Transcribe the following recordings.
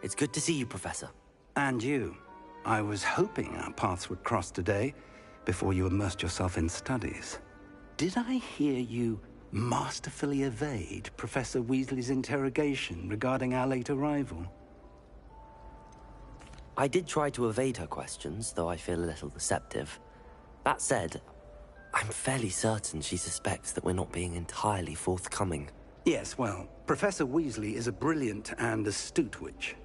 It's good to see you, Professor. And you. I was hoping our paths would cross today, before you immersed yourself in studies. Did I hear you masterfully evade Professor Weasley's interrogation regarding our late arrival? I did try to evade her questions, though I feel a little deceptive. That said, I'm fairly certain she suspects that we're not being entirely forthcoming. Yes, well, Professor Weasley is a brilliant and astute witch.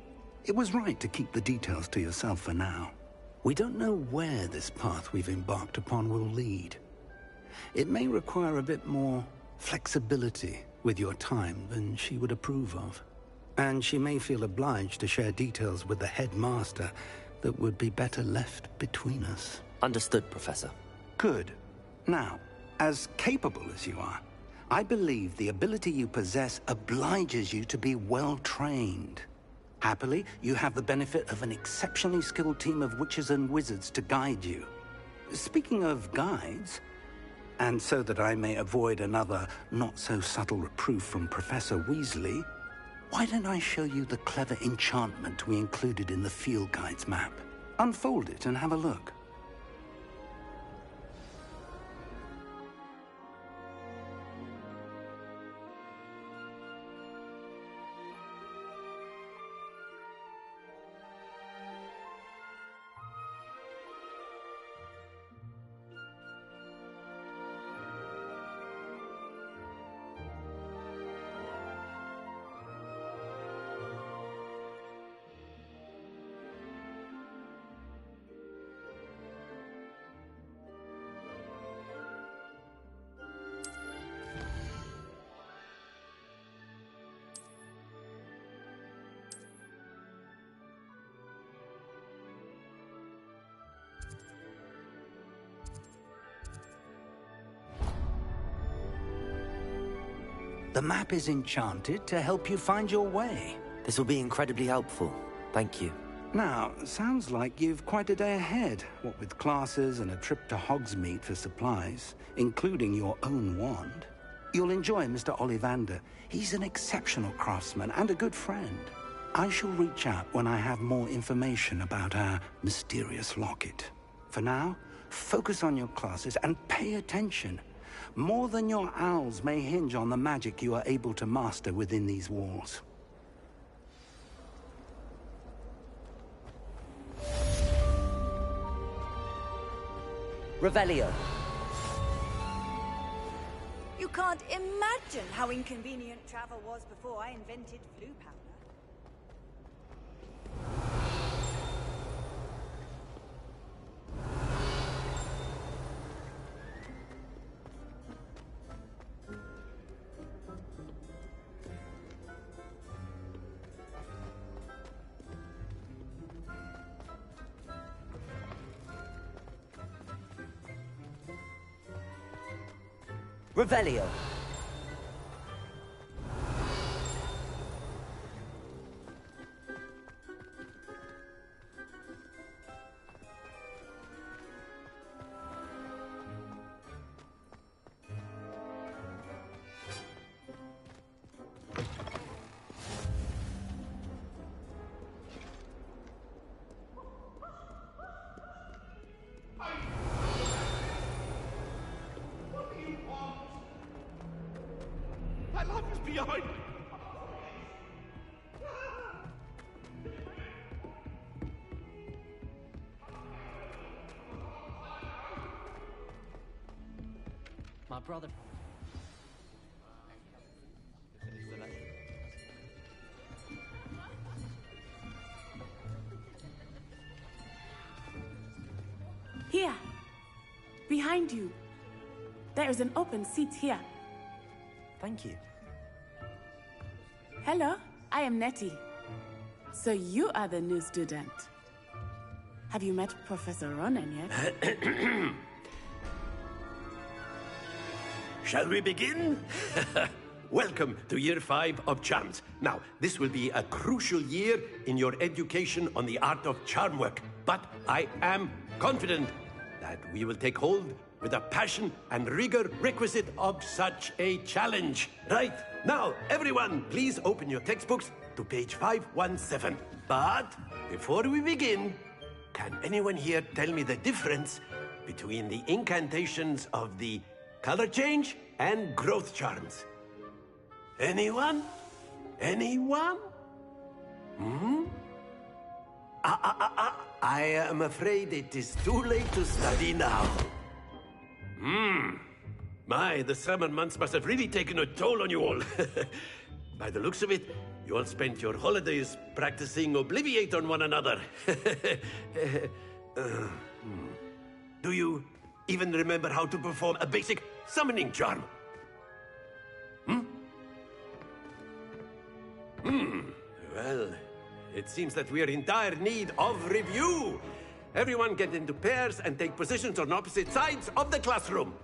It was right to keep the details to yourself for now. We don't know where this path we've embarked upon will lead. It may require a bit more flexibility with your time than she would approve of. And she may feel obliged to share details with the headmaster that would be better left between us. Understood, Professor. Good. Now, as capable as you are, I believe the ability you possess obliges you to be well-trained. Happily, you have the benefit of an exceptionally skilled team of witches and wizards to guide you. Speaking of guides, and so that I may avoid another not-so-subtle reproof from Professor Weasley, why don't I show you the clever enchantment we included in the field guide's map? Unfold it and have a look. The map is enchanted to help you find your way. This will be incredibly helpful. Thank you. Now, sounds like you've quite a day ahead, what with classes and a trip to Hogsmeade for supplies, including your own wand. You'll enjoy Mr. Ollivander. He's an exceptional craftsman and a good friend. I shall reach out when I have more information about our mysterious locket. For now, focus on your classes and pay attention. More than your owls may hinge on the magic you are able to master within these walls. Revelio. You can't imagine how inconvenient travel was before I invented flu powder. Revelio. Behind me! My brother... Here! Behind you! There is an open seat here. Thank you. Hello, I am Nettie. So you are the new student. Have you met Professor Ronan yet? Shall we begin? Welcome to Year 5 of Charms. Now, this will be a crucial year in your education on the art of charm work. But I am confident that we will take hold with the passion and rigor requisite of such a challenge. Right, Now, everyone, please open your textbooks to page 517. But before we begin, can anyone here tell me the difference between the incantations of the color change and growth charms? Anyone? Anyone? I am afraid it is too late to study now. My, the summer months must have really taken a toll on you all. By the looks of it, you all spent your holidays practicing Obliviate on one another. Do you even remember how to perform a basic summoning charm? Well, it seems that we are in dire need of review. Everyone get into pairs and take positions on opposite sides of the classroom.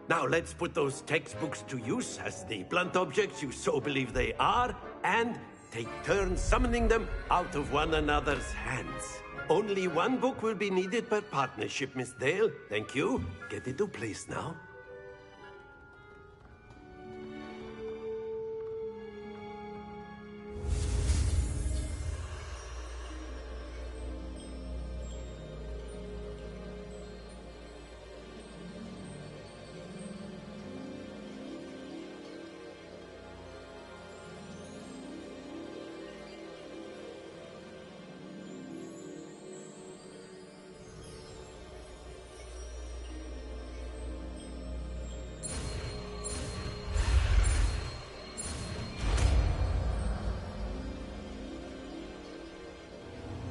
Now let's put those textbooks to use as the blunt objects you so believe they are, and take turns summoning them out of one another's hands. Only one book will be needed per partnership, Miss Dale. Thank you. Get into place now.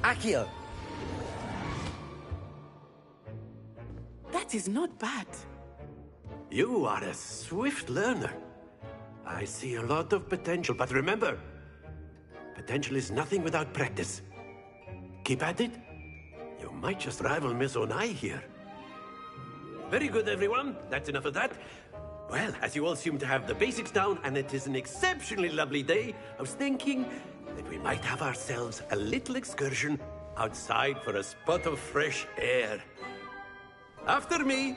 Accio! That is not bad. You are a swift learner. I see a lot of potential, but remember, potential is nothing without practice. Keep at it. You might just rival Miss Onai here. Very good, everyone. That's enough of that. Well, as you all seem to have the basics down, and it is an exceptionally lovely day, I was thinking that we might have ourselves a little excursion outside for a spot of fresh air. After me.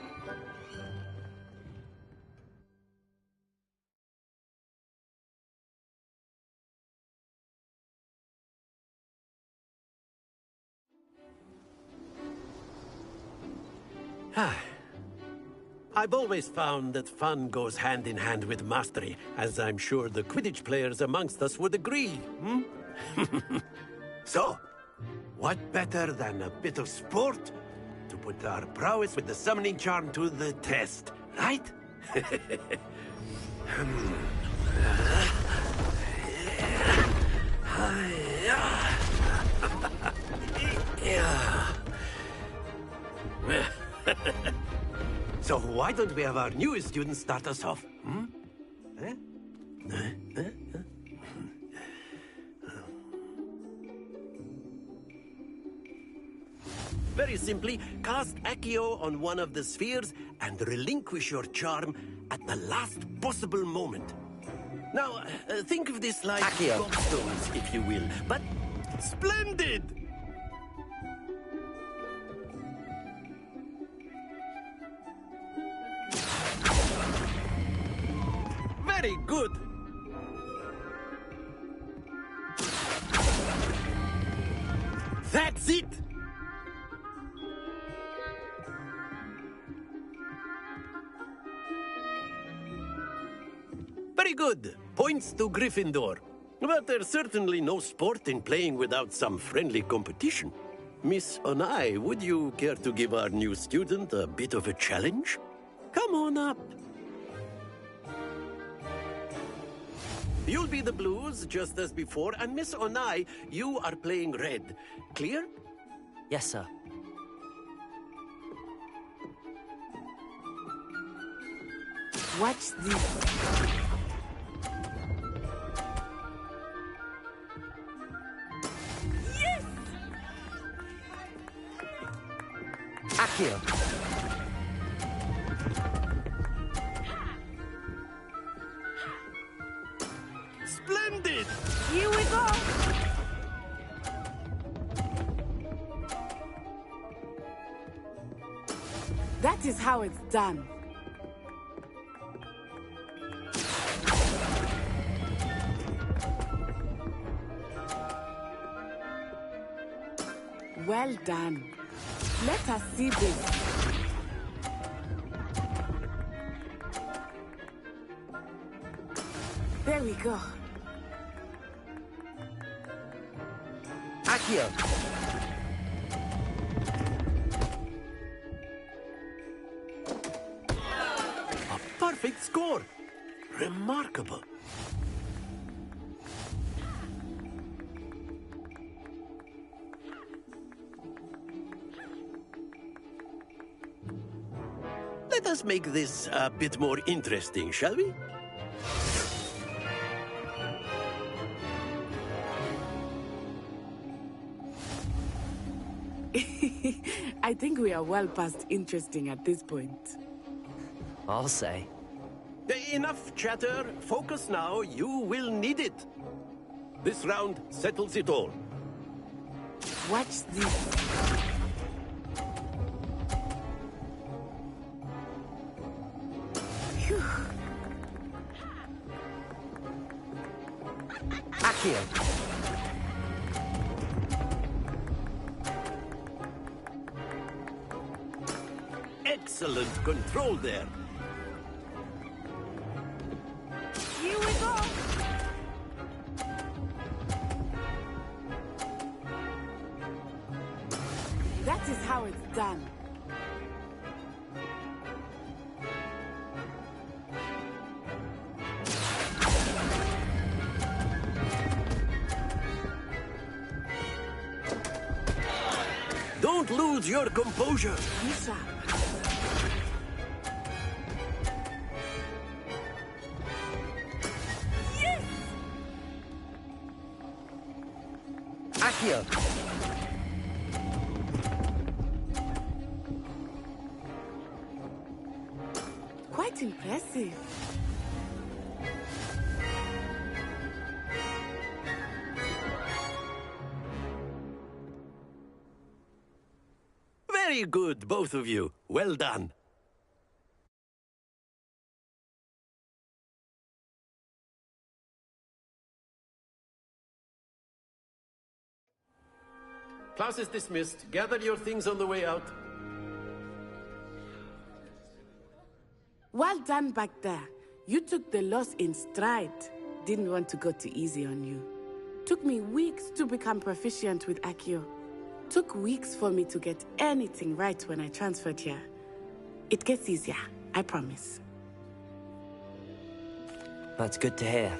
I've always found that fun goes hand in hand with mastery, as I'm sure the Quidditch players amongst us would agree, So, what better than a bit of sport to put our prowess with the summoning charm to the test, right? So why don't we have our newest student start us off? Very simply, cast Accio on one of the spheres and relinquish your charm at the last possible moment. Now, think of this like Accio. gobstones, if you will, but splendid! Very good! That's it! Very good. Points to Gryffindor. But there's certainly no sport in playing without some friendly competition. Miss Onai, would you care to give our new student a bit of a challenge? Come on up. You'll be the blues, just as before, and Miss Onai, you are playing red. Clear? Yes, sir. Watch this. Accio! Splendid! Here we go! That is how it's done. Well done. Let us see this. There we go. Accio! A perfect score! Remarkable. Let us make this a bit more interesting, shall we? I think we are well past interesting at this point. I'll say. Enough chatter. Focus now. You will need it. This round settles it all. Watch this. Phew. Accio! Excellent control there. Here we go. That is how it's done. Don't lose your composure. Lisa. Accio! Quite impressive. Very good, both of you. Well done. Class is dismissed. Gather your things on the way out. Well done back there. You took the loss in stride. Didn't want to go too easy on you. Took me weeks to become proficient with Accio. Took weeks for me to get anything right when I transferred here. It gets easier, I promise. That's good to hear.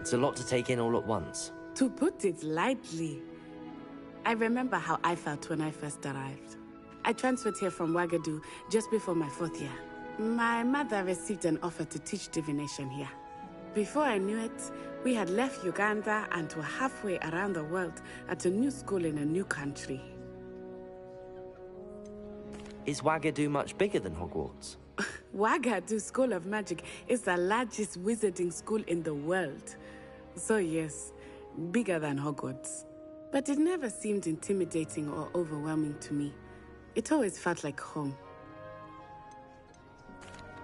It's a lot to take in all at once. To put it lightly, I remember how I felt when I first arrived. I transferred here from Wagadu just before my 4th year. My mother received an offer to teach divination here. Before I knew it, we had left Uganda and were halfway around the world at a new school in a new country. Is Wagadu much bigger than Hogwarts? Wagadu School of Magic is the largest wizarding school in the world. So yes, bigger than Hogwarts. But it never seemed intimidating or overwhelming to me. It always felt like home.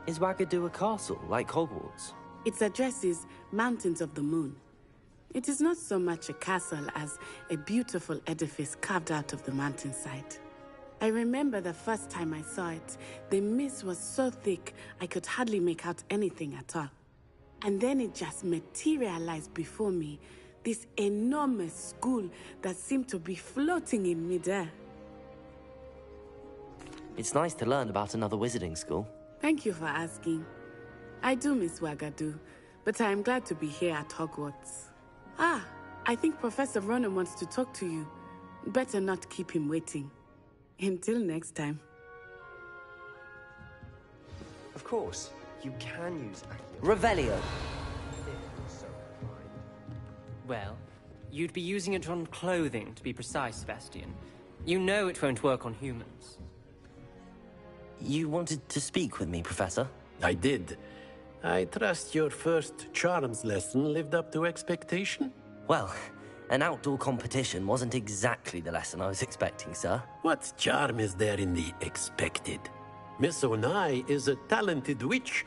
Is Wagadu a castle, like Hogwarts? Its address is Mountains of the Moon. It is not so much a castle as a beautiful edifice carved out of the mountainside. I remember the first time I saw it, the mist was so thick I could hardly make out anything at all. And then it just materialized before me, this enormous school that seemed to be floating in midair. It's nice to learn about another wizarding school. Thank you for asking. I do miss Wagadu, but I am glad to be here at Hogwarts. Ah, I think Professor Ronan wants to talk to you. Better not keep him waiting. Until next time. Of course, you can use Accio. Revelio! Well, you'd be using it on clothing, to be precise, Sebastian. You know it won't work on humans. You wanted to speak with me, Professor? I did. I trust your first charms lesson lived up to expectation? Well, an outdoor competition wasn't exactly the lesson I was expecting, sir. What charm is there in the expected? Miss Onai is a talented witch.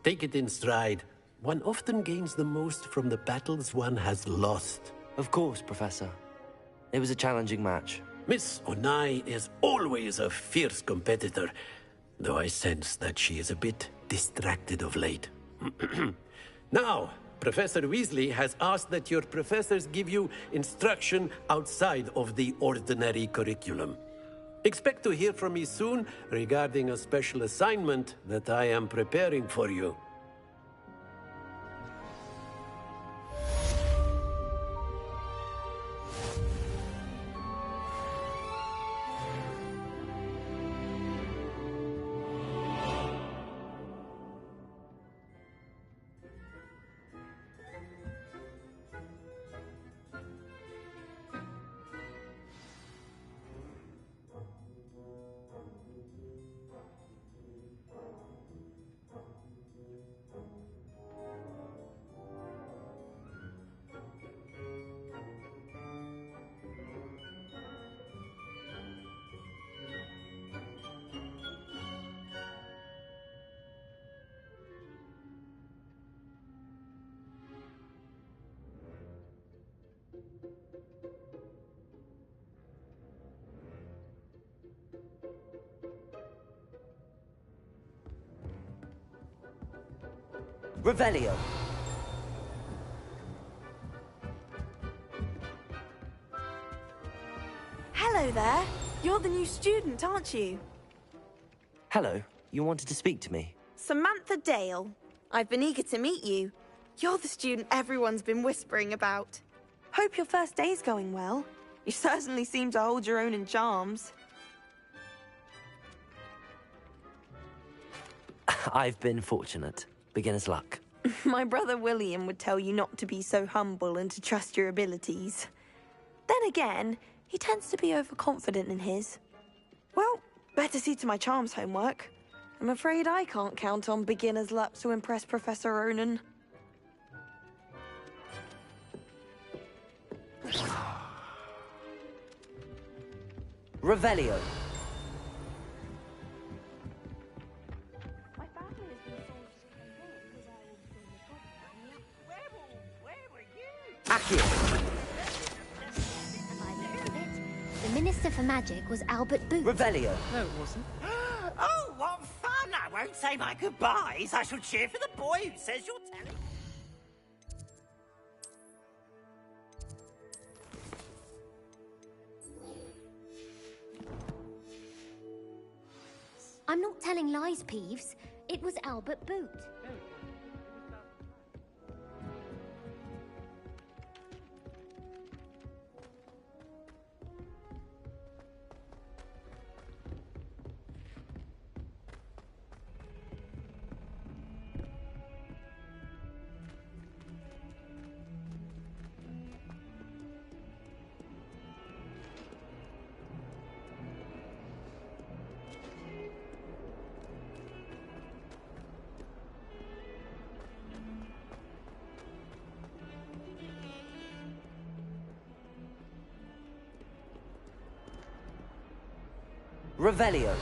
Take it in stride. One often gains the most from the battles one has lost. Of course, Professor. It was a challenging match. Miss Onai is always a fierce competitor, though I sense that she is a bit distracted of late. Now, Professor Weasley has asked that your professors give you instruction outside of the ordinary curriculum. Expect to hear from me soon regarding a special assignment that I am preparing for you. Revelio. Hello there. You're the new student, aren't you? Hello. You wanted to speak to me? Samantha Dale. I've been eager to meet you. You're the student everyone's been whispering about. Hope your first day's going well. You certainly seem to hold your own in charms. I've been fortunate. Beginner's luck. My brother William would tell you not to be so humble and to trust your abilities. Then again, he tends to be overconfident in his. Well, better see to my charms homework. I'm afraid I can't count on beginner's luck to impress Professor Ronan. Revelio. Accio. The Minister for Magic was Albert Booth. Revelio. No, it wasn't. Oh, what fun! I won't say my goodbyes. I shall cheer for the boy who says you're telling. I'm not telling lies, Peeves. It was Albert Booth. Revelio.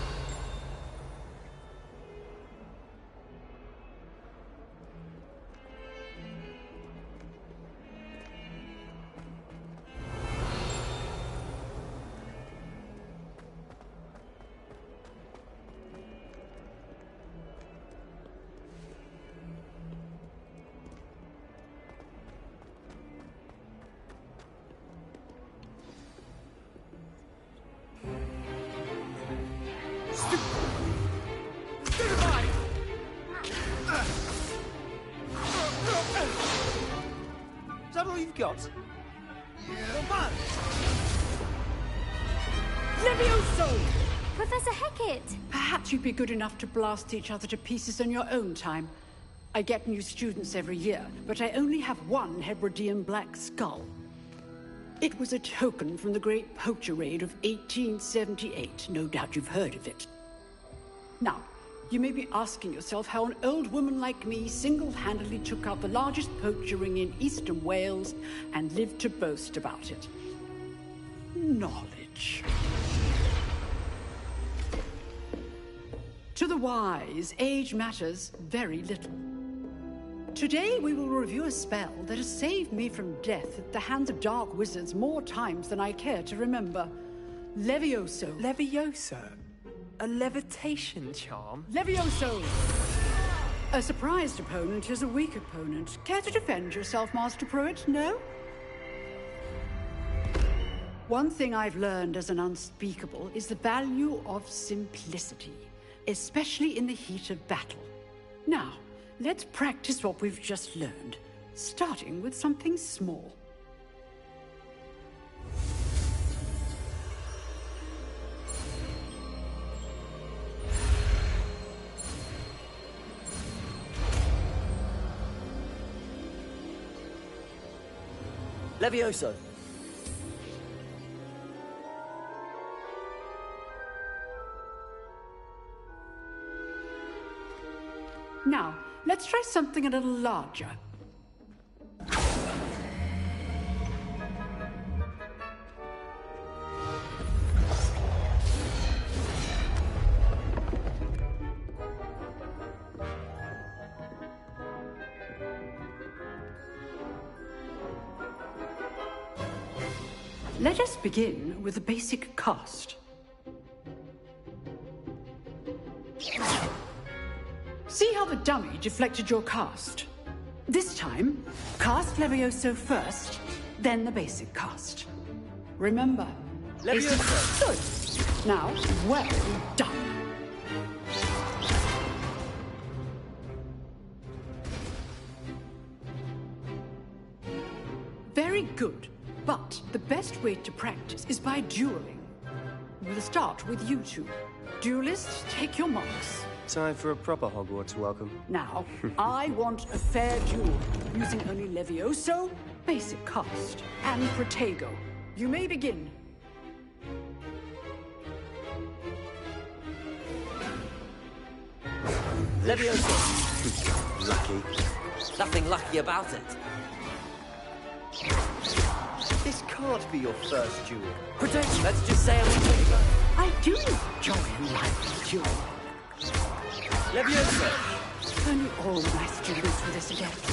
Is that all you've got? Come on! Levioso! Professor Hecat! Perhaps you'd be good enough to blast each other to pieces in your own time. I get new students every year, but I only have one Hebridean black skull. It was a token from the Great Poacher Raid of 1878. No doubt you've heard of it. Now, you may be asking yourself how an old woman like me single-handedly took out the largest poacher ring in eastern Wales and lived to boast about it. Knowledge. To the wise, age matters very little. Today we will review a spell that has saved me from death at the hands of dark wizards more times than I care to remember. Levioso. Levioso? A levitation charm? Levioso! A surprised opponent is a weak opponent. Care to defend yourself, Master Pruitt? No? One thing I've learned as an unspeakable is the value of simplicity, especially in the heat of battle. Now, let's practice what we've just learned, starting with something small. Levioso! Now, let's try something a little larger. Let us begin with a basic cast. See how the dummy deflected your cast? This time, cast Levioso first, then the basic cast. Remember, Levioso! Good. Now, well done. Very good. But the best way to practice is by dueling. We'll start with you two. Duelists, take your marks. Time for a proper Hogwarts welcome. Now, I want a fair duel, using only Levioso, basic cast, and Protego. You may begin. Levioso! Lucky. Nothing lucky about it. This can't be your first duel. Protect! Let's just say I'm Protego. I do enjoy a lively duel. Levioso! Only all my students with this adept.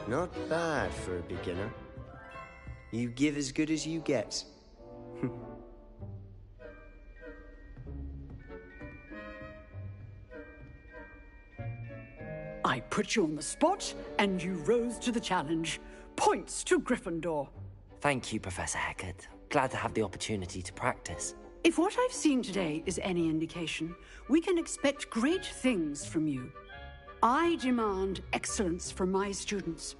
Not bad for a beginner. You give as good as you get. I put you on the spot, and you rose to the challenge. Points to Gryffindor. Thank you, Professor Hecat. Glad to have the opportunity to practice. If what I've seen today is any indication, we can expect great things from you. I demand excellence from my students.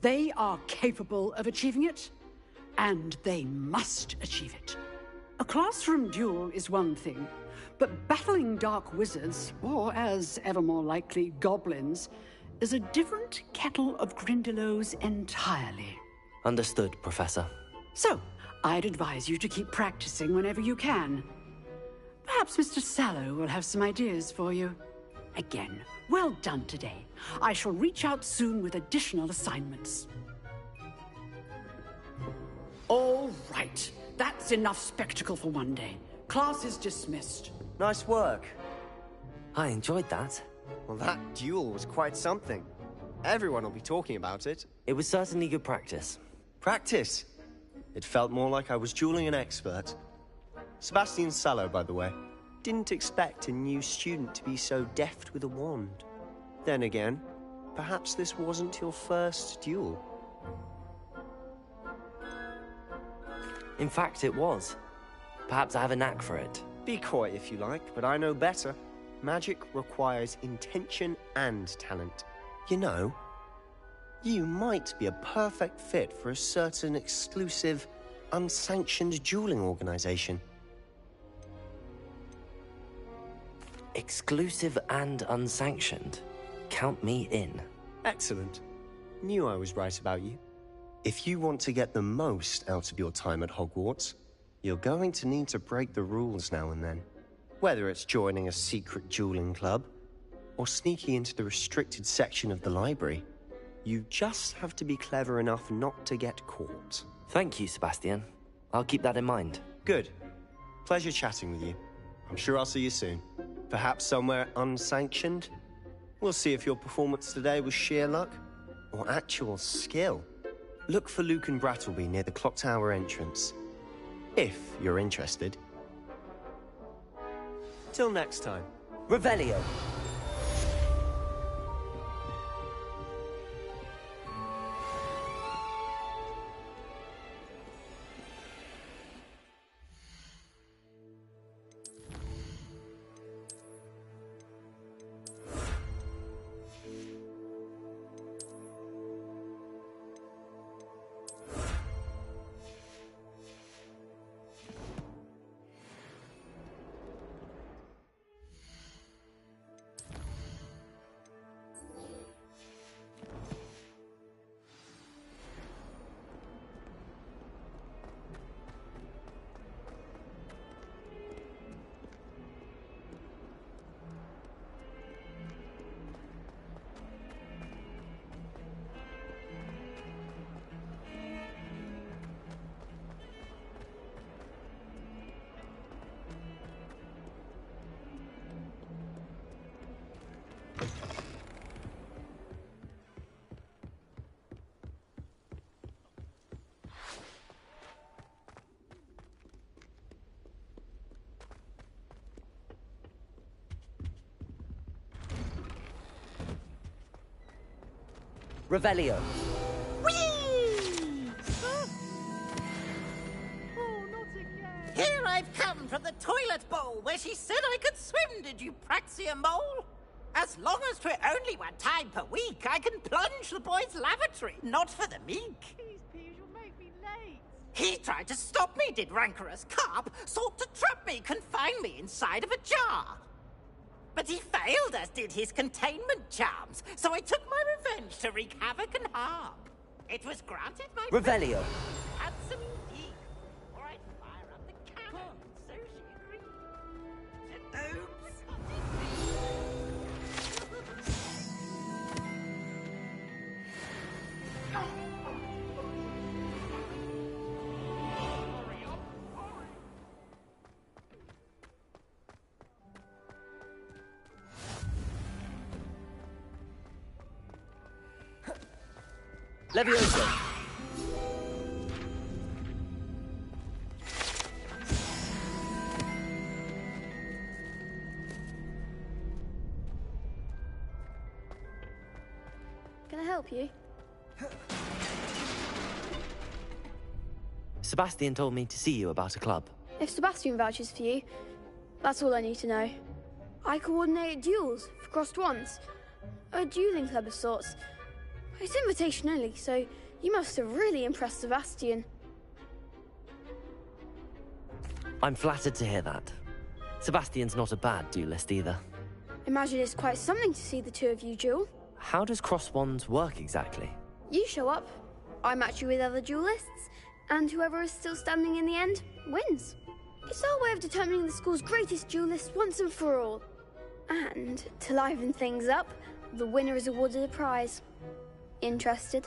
They are capable of achieving it, and they must achieve it. A classroom duel is one thing, but battling dark wizards, or as ever more likely, goblins, is a different kettle of Grindylows entirely. Understood, Professor. So, I'd advise you to keep practicing whenever you can. Perhaps Mr. Sallow will have some ideas for you. Again, well done today. I shall reach out soon with additional assignments. All right. That's enough spectacle for one day. Class is dismissed. Nice work. I enjoyed that. Well, that duel was quite something. Everyone will be talking about it. It was certainly good practice. Practice? It felt more like I was dueling an expert. Sebastian Sallow, by the way. Didn't expect a new student to be so deft with a wand. Then again, perhaps this wasn't your first duel. In fact, it was. Perhaps I have a knack for it. Be coy if you like, but I know better. Magic requires intention and talent. You know, you might be a perfect fit for a certain exclusive, unsanctioned dueling organization. Exclusive and unsanctioned? Count me in. Excellent. Knew I was right about you. If you want to get the most out of your time at Hogwarts, you're going to need to break the rules now and then. Whether it's joining a secret dueling club, or sneaking into the restricted section of the library, you just have to be clever enough not to get caught. Thank you, Sebastian. I'll keep that in mind. Good. Pleasure chatting with you. I'm sure I'll see you soon. Perhaps somewhere unsanctioned? We'll see if your performance today was sheer luck, or actual skill, look for Luke and Brattleby near the clock tower entrance. If you're interested. Till next time. Revelio. Revelio. Here I've come from the toilet bowl where she said I could swim, did you praxia mole? As long as 'twere only one time per week, I can plunge the boy's lavatory, not for the meek. Please, Peeves, you'll make me late. He tried to stop me, did rancorous carp, sought to trap me, confine me inside of a jar. But he failed, as did his containment charms, so I took my revenge to wreak havoc and harm. It was granted my Revelio. handsome indeed, or I'd fire up the cannon, so she agreed. Oops! Levioso. Can I help you? Sebastian told me to see you about a club. If Sebastian vouches for you, that's all I need to know. I coordinate duels for crossed wands. A dueling club of sorts. It's invitation only, so you must have really impressed Sebastian. I'm flattered to hear that. Sebastian's not a bad duelist either. Imagine it's quite something to see the two of you duel. How does cross wands work exactly? You show up, I match you with other duelists, and whoever is still standing in the end wins. It's our way of determining the school's greatest duelist once and for all. And to liven things up, the winner is awarded a prize. Interested?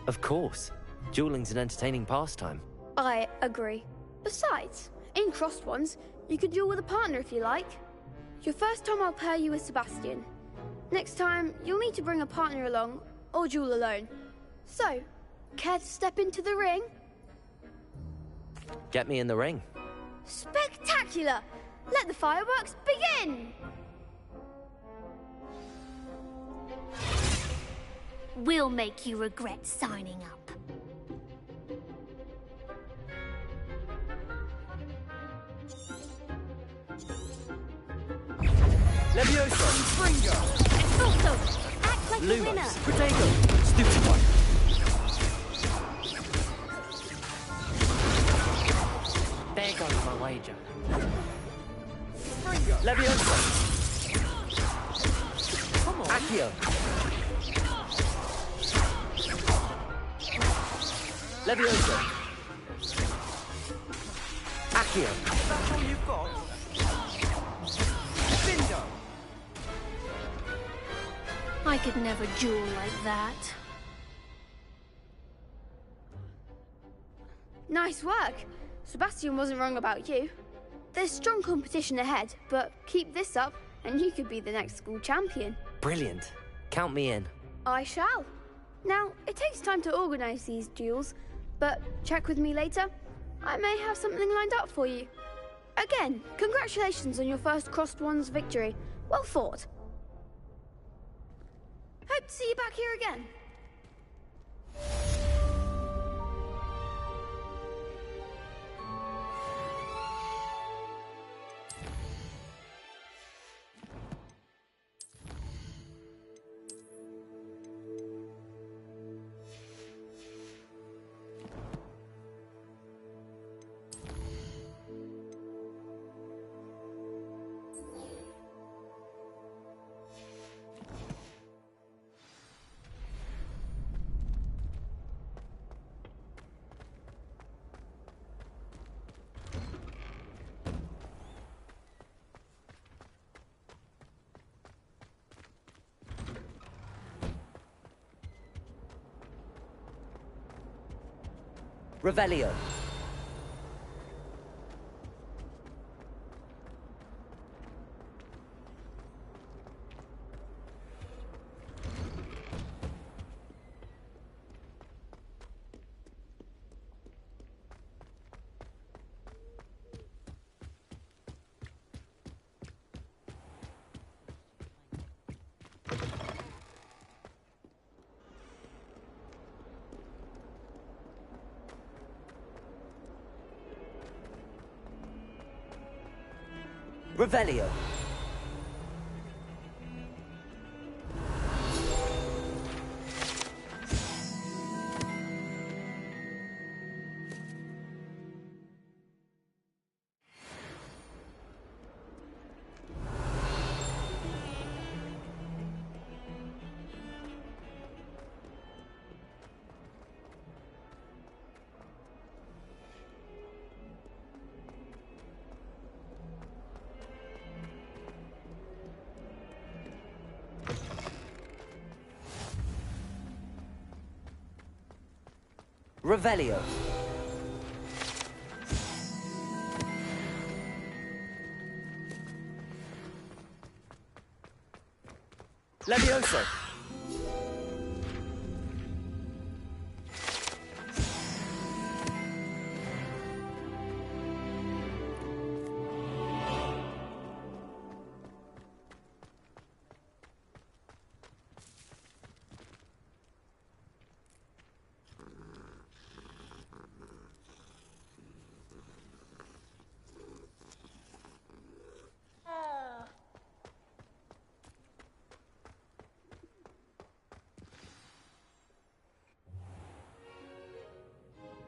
Of course. Dueling's an entertaining pastime. I agree. Besides, in crossed ones, you could duel with a partner if you like. Your first time I'll pair you with Sebastian. Next time, you'll need to bring a partner along, or duel alone. So, care to step into the ring? Get me in the ring. Spectacular! Let the fireworks begin! We'll make you regret signing up. Levioso! Springer! Expulso! Act like a winner! Lumos! Protego! Stupid one! There goes my wager. Springer! Levioso! Come on! Accio! Levioso! Accio! That's all you've got? Bindo! I could never duel like that. Nice work. Sebastian wasn't wrong about you. There's strong competition ahead, but keep this up and you could be the next school champion. Brilliant. Count me in. I shall. Now, it takes time to organize these duels, but check with me later. I may have something lined up for you. Again, congratulations on your first Crossed Wands victory. Well fought. Hope to see you back here again. Revelio. Revelio. Revelio. Levioso.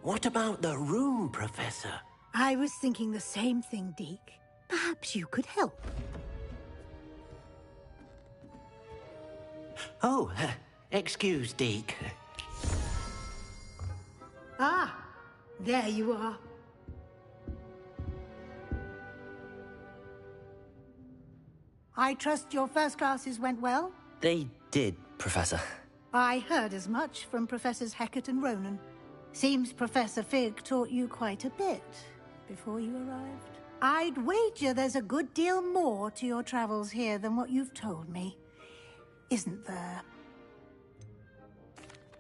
What about the room, Professor? I was thinking the same thing, Deke. Perhaps you could help. Oh, excuse, Deke. Ah, there you are. I trust your first classes went well? They did, Professor. I heard as much from Professors Hecat and Ronan. Seems Professor Fig taught you quite a bit before you arrived. I'd wager there's a good deal more to your travels here than what you've told me. Isn't there?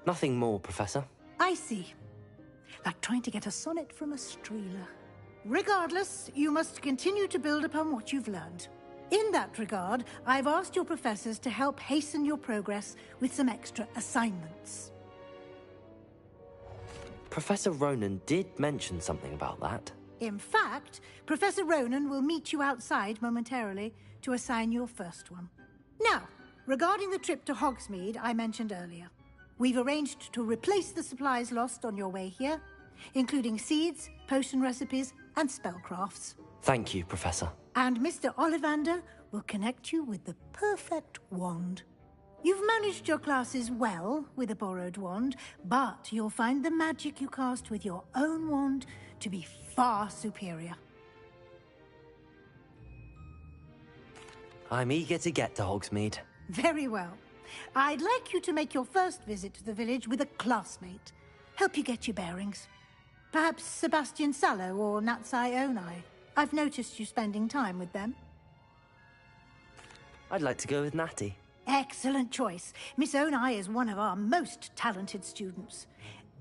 Nothing more, Professor. I see. Like trying to get a sonnet from a streeler. Regardless, you must continue to build upon what you've learned. In that regard, I've asked your professors to help hasten your progress with some extra assignments. Professor Ronan did mention something about that. In fact, Professor Ronan will meet you outside momentarily to assign your first one. Now, regarding the trip to Hogsmeade I mentioned earlier, we've arranged to replace the supplies lost on your way here, including seeds, potion recipes, and spellcrafts. Thank you, Professor. And Mr. Ollivander will connect you with the perfect wand. You've managed your classes well with a borrowed wand, but you'll find the magic you cast with your own wand to be far superior. I'm eager to get to Hogsmeade. Very well. I'd like you to make your first visit to the village with a classmate. Help you get your bearings. Perhaps Sebastian Sallow or Natsai Onai. I've noticed you spending time with them. I'd like to go with Natty. Excellent choice. Miss Onai is one of our most talented students.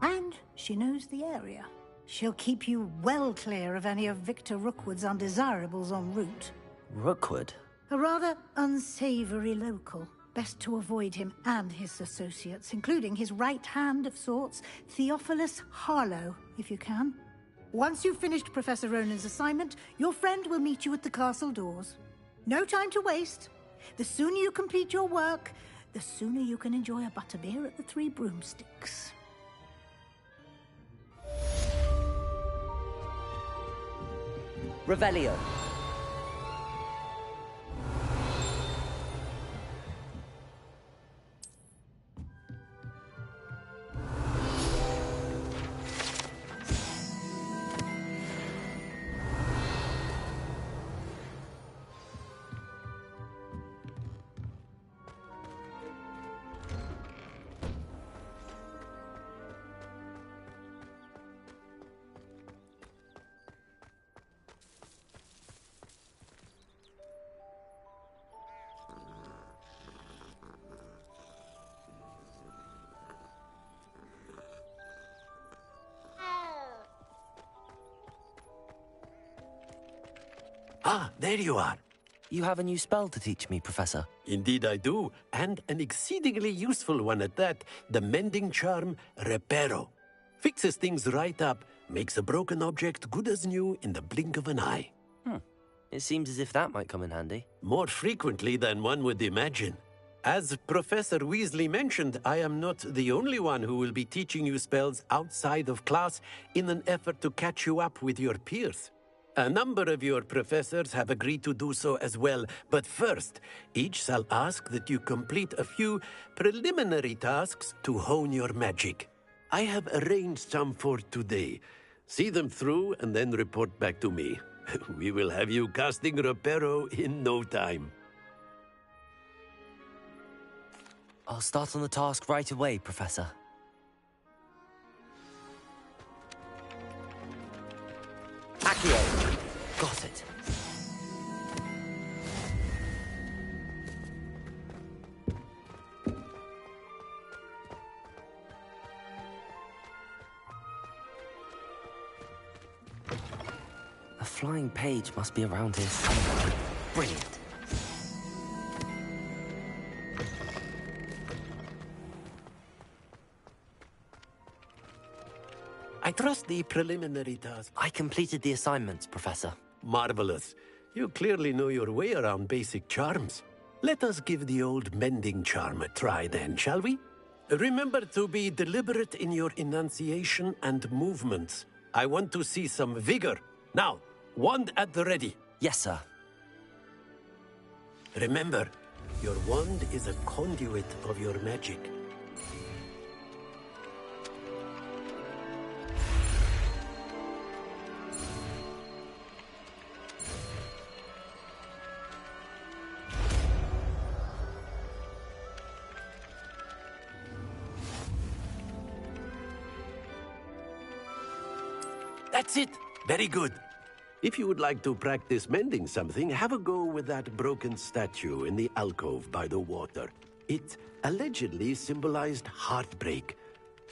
And she knows the area. She'll keep you well clear of any of Victor Rookwood's undesirables en route. Rookwood? A rather unsavory local. Best to avoid him and his associates, including his right hand of sorts, Theophilus Harlow, if you can. Once you've finished Professor Ronan's assignment, your friend will meet you at the castle doors. No time to waste. The sooner you complete your work, the sooner you can enjoy a butterbeer at the Three Broomsticks. Revelio. Ah, there you are. You have a new spell to teach me, Professor. Indeed I do, and an exceedingly useful one at that. The mending charm, Reparo. Fixes things right up, makes a broken object good as new in the blink of an eye. It seems as if that might come in handy. More frequently than one would imagine. As Professor Weasley mentioned, I am not the only one who will be teaching you spells outside of class in an effort to catch you up with your peers. A number of your professors have agreed to do so as well, but first, each shall ask that you complete a few preliminary tasks to hone your magic. I have arranged some for today. See them through and then report back to me. We will have you casting Reparo in no time. I'll start on the task right away, Professor. Accio! Got it. A flying page must be around here somewhere. Brilliant. I trust the preliminary task. I completed the assignments, Professor. Marvelous. You clearly know your way around basic charms. Let us give the old mending charm a try then, shall we? Remember to be deliberate in your enunciation and movements. I want to see some vigor. Now, wand at the ready. Yes, sir. Remember, your wand is a conduit of your magic. That's it. Very good. If you would like to practice mending something, have a go with that broken statue in the alcove by the water. It allegedly symbolized heartbreak.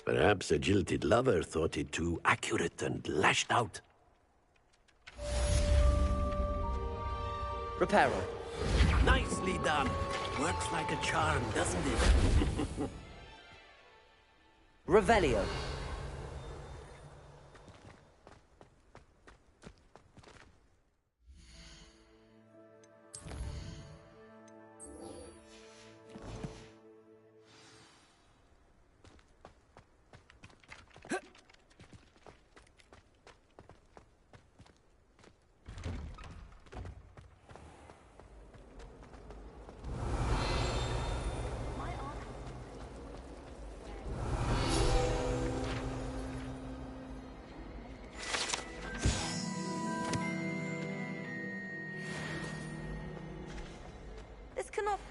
Perhaps a jilted lover thought it too accurate and lashed out. Reparo. Nicely done. Works like a charm, doesn't it? Revelio.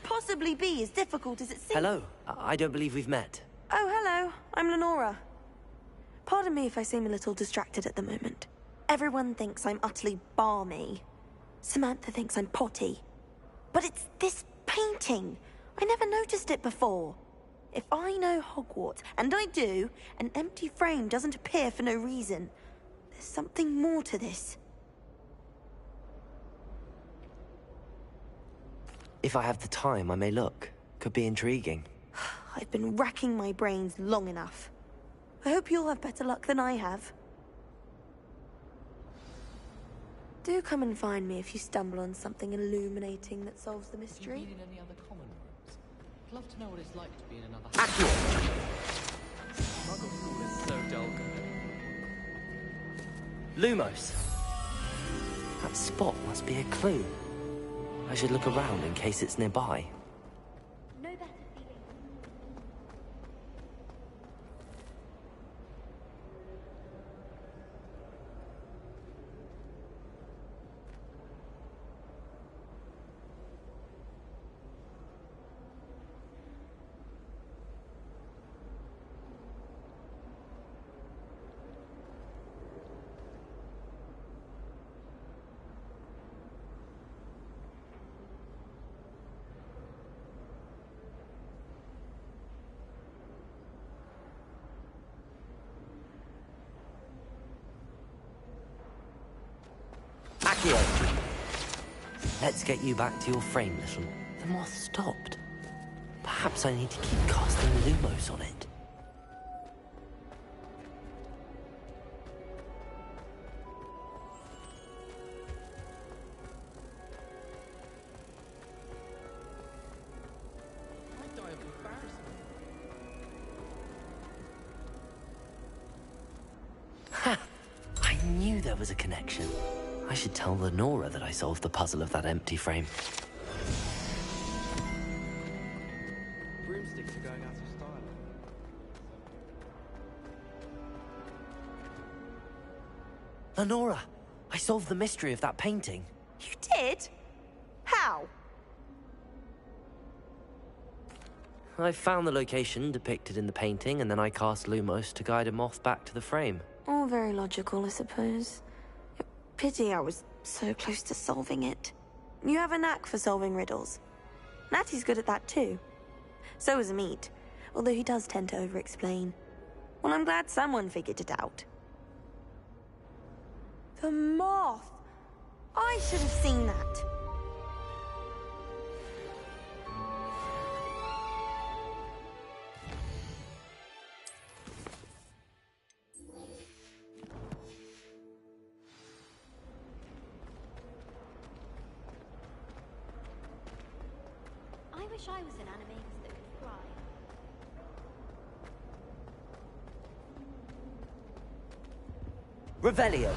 Possibly be as difficult as it seems. Hello. I don't believe we've met. Oh, hello. I'm Lenora. Pardon me if I seem a little distracted at the moment. Everyone thinks I'm utterly balmy. Samantha thinks I'm potty. But it's this painting. I never noticed it before. If I know Hogwarts, and I do, an empty frame doesn't appear for no reason. There's something more to this. If I have the time, I may look. Could be intriguing. I've been racking my brains long enough. I hope you'll have better luck than I have. Do come and find me if you stumble on something illuminating that solves the mystery. Have you been in any other common rooms? I'd love to know what it's like to be in another Muggle school is so dull. Lumos. That spot must be a clue. I should look around in case it's nearby. No better feeling. Let's get you back to your frame, little. The moth stopped. Perhaps I need to keep casting Lumos on it. I'd die of embarrassment. Ha! I knew there was a connection. I should tell Lenora that I solved the puzzle of that empty frame. Broomsticks are going out of style. Lenora! I solved the mystery of that painting. You did? How? I found the location depicted in the painting, and then I cast Lumos to guide a moth back to the frame. All very logical, I suppose. Pity I was so close to solving it. You have a knack for solving riddles. Natty's good at that too. So is Meat, although he does tend to over-explain. Well, I'm glad someone figured it out. The moth! I should have seen that. I wish I was an animagus that could fly. Revelio.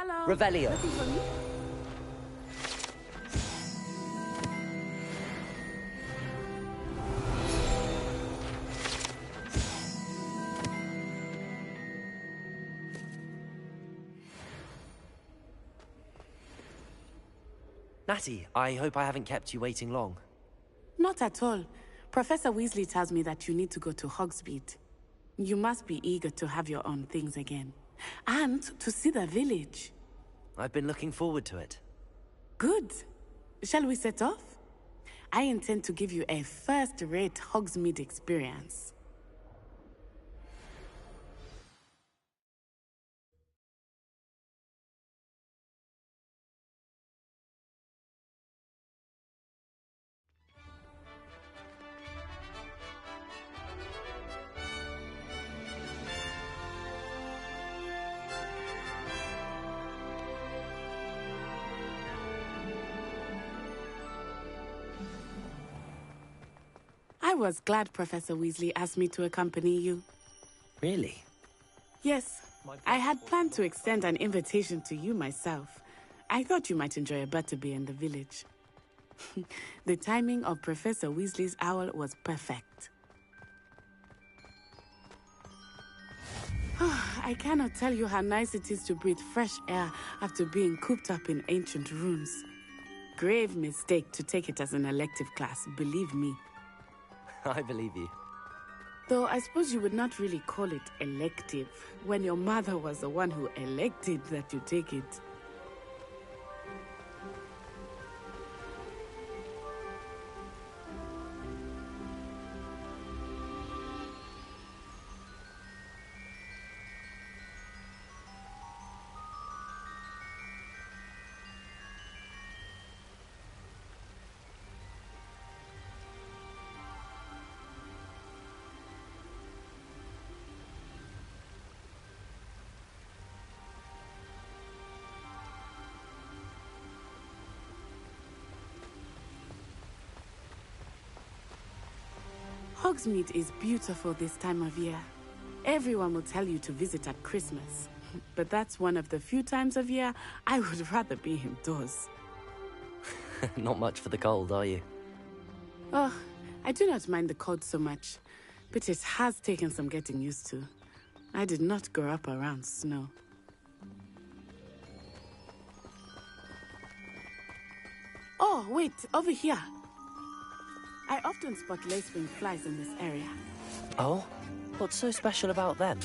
Hello. Revelio. Looking for me? Natty, I hope I haven't kept you waiting long. Not at all. Professor Weasley tells me that you need to go to Hogsmeade. You must be eager to have your own things again. And to see the village. I've been looking forward to it. Good. Shall we set off? I intend to give you a first-rate Hogsmeade experience. I was glad Professor Weasley asked me to accompany you. Really? Yes, I had planned to extend an invitation to you myself. I thought you might enjoy a butterbeer in the village. The timing of Professor Weasley's owl was perfect. I cannot tell you how nice it is to breathe fresh air after being cooped up in ancient rooms. Grave mistake to take it as an elective class, believe me. I believe you. Though I suppose you would not really call it elective when your mother was the one who elected that you take it. Hogsmeade is beautiful this time of year. Everyone will tell you to visit at Christmas. But that's one of the few times of year I would rather be indoors. Not much for the cold, are you? Oh, I do not mind the cold so much. But it has taken some getting used to. I did not grow up around snow. Oh, wait, over here. I often spot lacewing flies in this area. Oh? What's so special about them?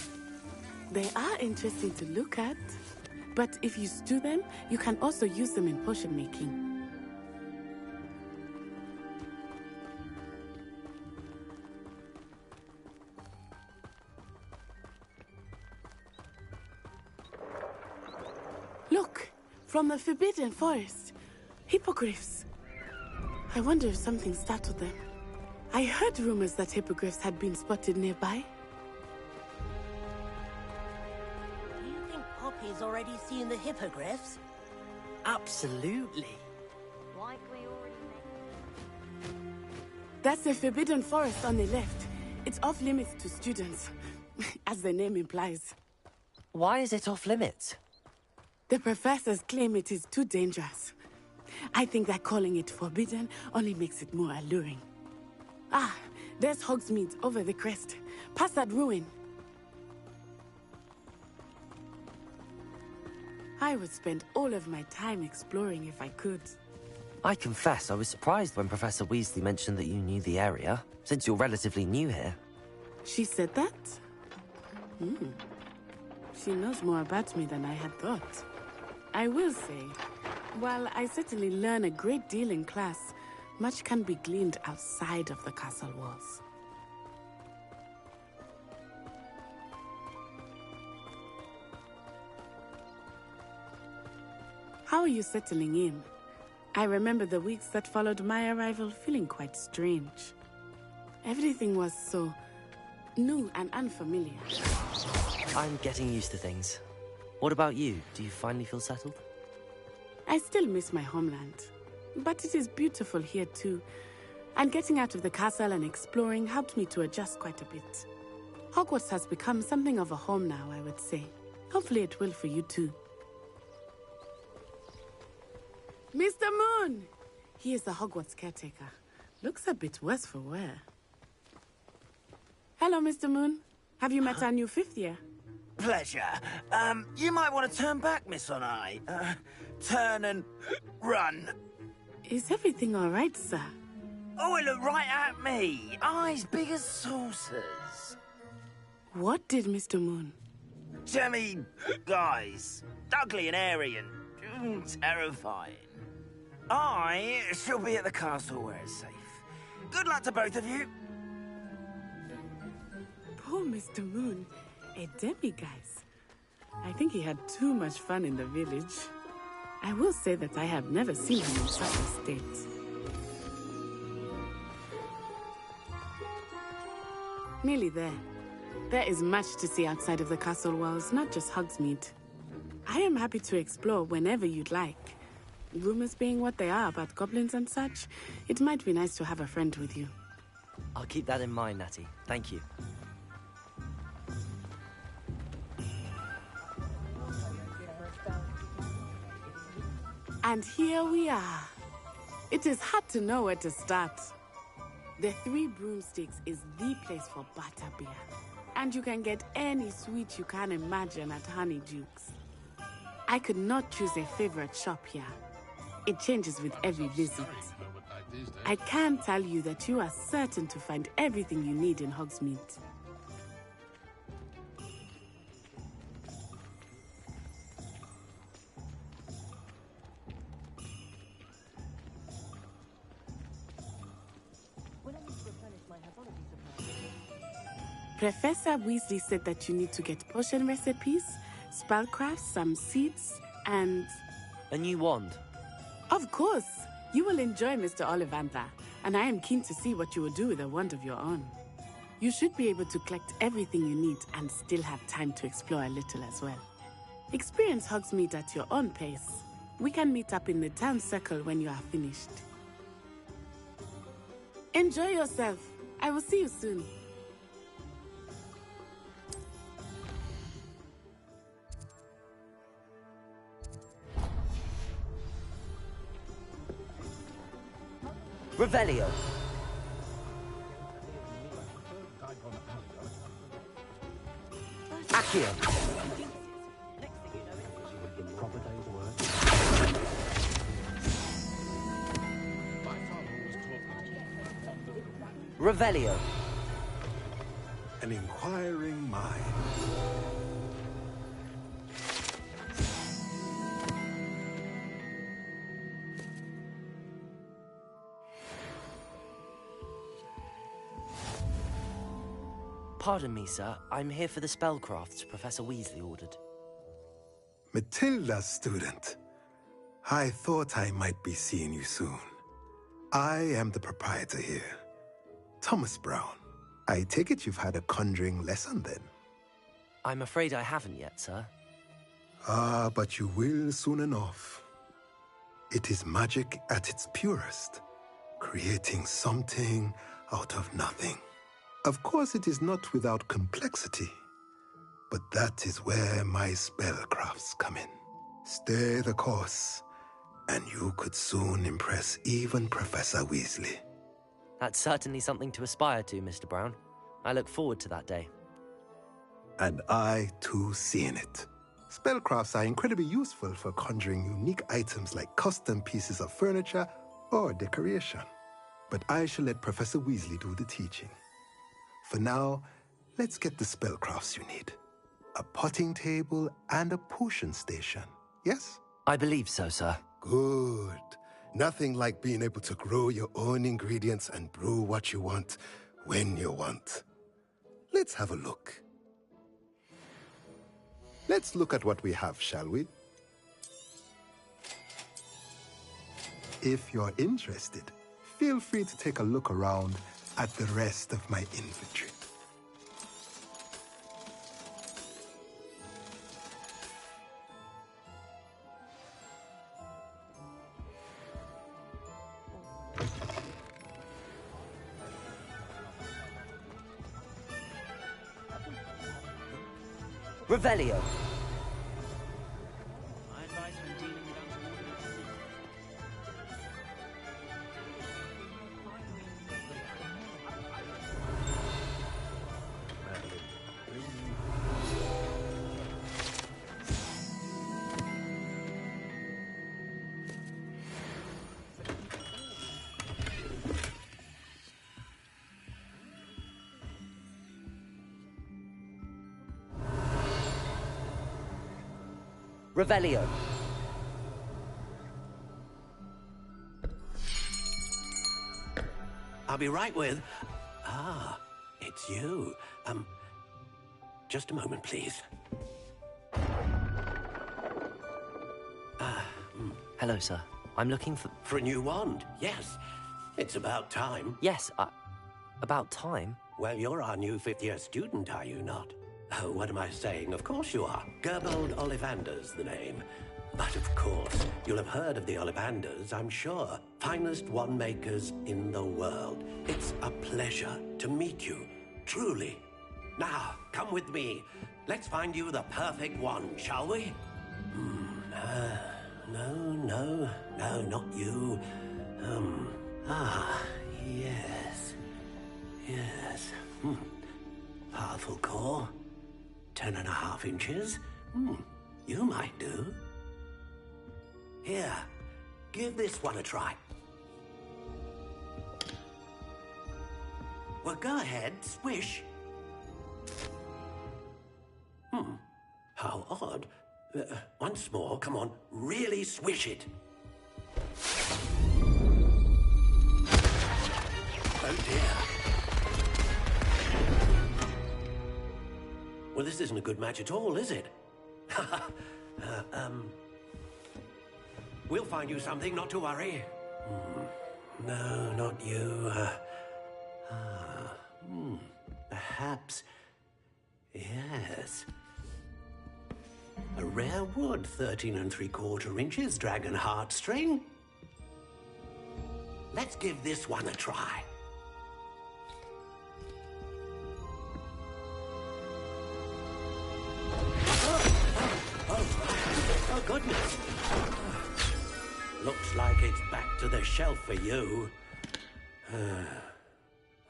They are interesting to look at. But if you stew them, you can also use them in potion making. Look! From the Forbidden Forest. Hippogriffs. I wonder if something startled them. I heard rumors that hippogriffs had been spotted nearby. Do you think Poppy's already seen the hippogriffs? Absolutely. Like we already met. That's the Forbidden Forest on the left. It's off limits to students, as the name implies. Why is it off limits? The professors claim it is too dangerous. I think that calling it forbidden only makes it more alluring. Ah, there's Hogsmeade over the crest. Past that ruin. I would spend all of my time exploring if I could. I confess I was surprised when Professor Weasley mentioned that you knew the area, since you're relatively new here. She said that? She knows more about me than I had thought. I will say, while I certainly learn a great deal in class, much can be gleaned outside of the castle walls. How are you settling in? I remember the weeks that followed my arrival feeling quite strange. Everything was so new and unfamiliar. I'm getting used to things. What about you? Do you finally feel settled? I still miss my homeland, but it is beautiful here too. And getting out of the castle and exploring helped me to adjust quite a bit. Hogwarts has become something of a home now, I would say. Hopefully it will for you too. Mr. Moon! He is the Hogwarts caretaker. Looks a bit worse for wear. Hello, Mr. Moon. Have you met our new 5th year? Pleasure. You might want to turn back, Miss Onai. Turn and run. Is everything all right, sir? Oh, it looked right at me. Eyes big as saucers. What did Mr. Moon? Jemmy, guys. Ugly and airy and terrifying. I shall be at the castle where it's safe. Good luck to both of you. Poor Mr. Moon. A demi-guise. I think he had too much fun in the village. I will say that I have never seen him in such a state. Nearly there. There is much to see outside of the castle walls, not just Hogsmeade. I am happy to explore whenever you'd like. Rumors being what they are about goblins and such, it might be nice to have a friend with you. I'll keep that in mind, Natty. Thank you. And here we are. It is hard to know where to start. The Three Broomsticks is the place for butterbeer. And you can get any sweet you can imagine at Honeydukes. I could not choose a favorite shop here. It changes with every visit. I can tell you that you are certain to find everything you need in Hogsmeade. Professor Weasley said that you need to get potion recipes, spellcrafts, some seeds, and... a new wand. Of course! You will enjoy Mr. Ollivander, and I am keen to see what you will do with a wand of your own. You should be able to collect everything you need and still have time to explore a little as well. Experience Hogsmeade at your own pace. We can meet up in the town circle when you are finished. Enjoy yourself. I will see you soon. Revelio. Accio. Revelio. An inquiring mind. Pardon me, sir. I'm here for the spellcrafts Professor Weasley ordered. Matilda, student. I thought I might be seeing you soon. I am the proprietor here, Thomas Brown. I take it you've had a conjuring lesson then? I'm afraid I haven't yet, sir. Ah, but you will soon enough. It is magic at its purest, creating something out of nothing. Of course, it is not without complexity, but that is where my spellcrafts come in. Stay the course, and you could soon impress even Professor Weasley. That's certainly something to aspire to, Mr. Brown. I look forward to that day. And I, too, see in it. Spellcrafts are incredibly useful for conjuring unique items like custom pieces of furniture or decoration. But I shall let Professor Weasley do the teaching. For now, let's get the spellcrafts you need. A potting table and a potion station, yes? I believe so, sir. Good. Nothing like being able to grow your own ingredients and brew what you want when you want. Let's have a look. Let's look at what we have, shall we? If you're interested, feel free to take a look around at the rest of my inventory. Revelio. Revelio. I'll be right with... Ah, it's you. Just a moment, please. Hello, sir. I'm looking for... For a new wand, yes. It's about time. Yes, about time? Well, you're our new fifth-year student, are you not? Oh, what am I saying? Of course you are. Gerbold Ollivander's the name. But of course, you'll have heard of the Ollivanders, I'm sure. Finest wand makers in the world. It's a pleasure to meet you, truly. Now, come with me. Let's find you the perfect wand, shall we? No, not you. Yes. Powerful core. 10.5 inches. You might do. Here, give this one a try. Well, go ahead, swish. How odd. Once more, come on, really swish it. Oh dear. Well, this isn't a good match at all, is it? We'll find you something, not to worry. No, not you. Perhaps... Yes. A rare wood, 13 3/4 inches, dragon heartstring. Let's give this one a try. Oh, goodness. Looks like it's back to the shelf for you.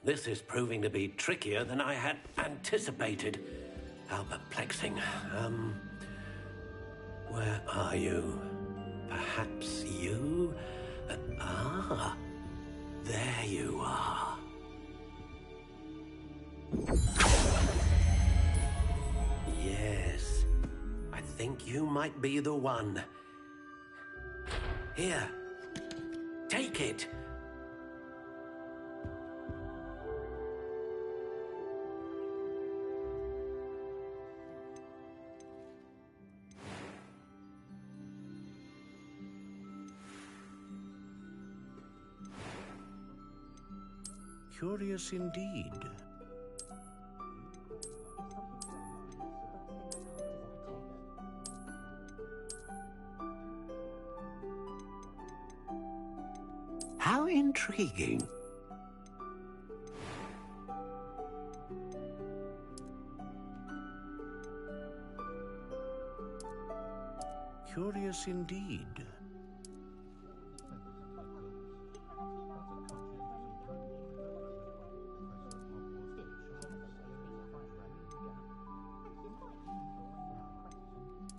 This is proving to be trickier than I had anticipated. How perplexing. Where are you? Perhaps you? There you are. Yes, I think you might be the one. Here, take it. Curious indeed. How intriguing. Curious indeed.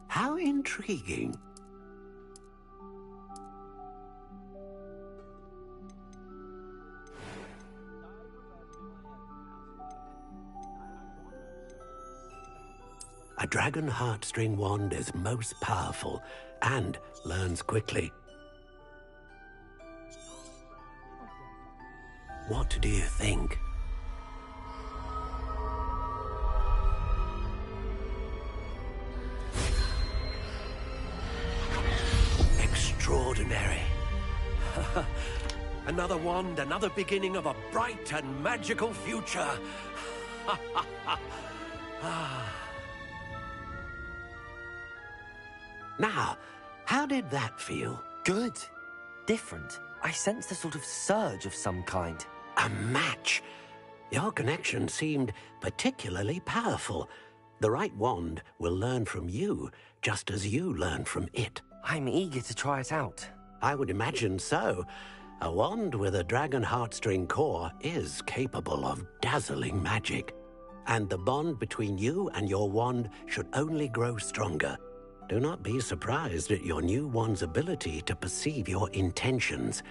How intriguing. A dragon heartstring wand is most powerful and learns quickly. What do you think? Extraordinary. Another wand, another beginning of a bright and magical future. Now, how did that feel? Good. Different. I sensed a sort of surge of some kind. A match. Your connection seemed particularly powerful. The right wand will learn from you, just as you learn from it. I'm eager to try it out. I would imagine so. A wand with a dragon heartstring core is capable of dazzling magic. And the bond between you and your wand should only grow stronger. Do not be surprised at your new wand's ability to perceive your intentions,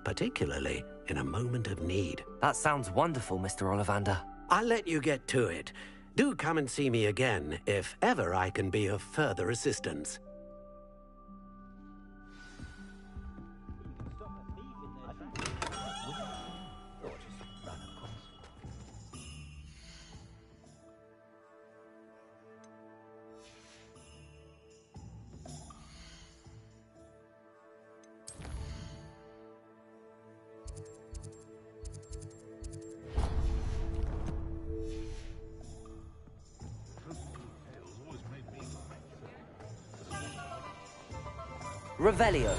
particularly in a moment of need. That sounds wonderful, Mr. Ollivander. I'll let you get to it. Do come and see me again if ever I can be of further assistance. Revelio.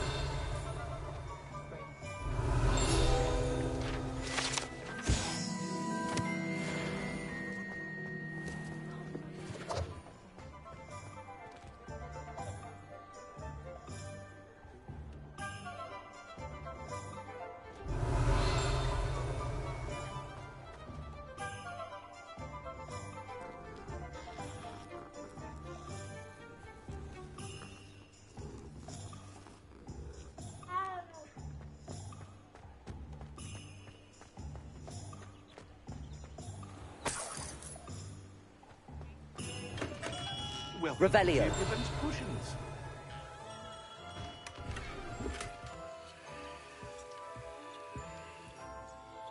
Well, Revelio. Pippin's potions.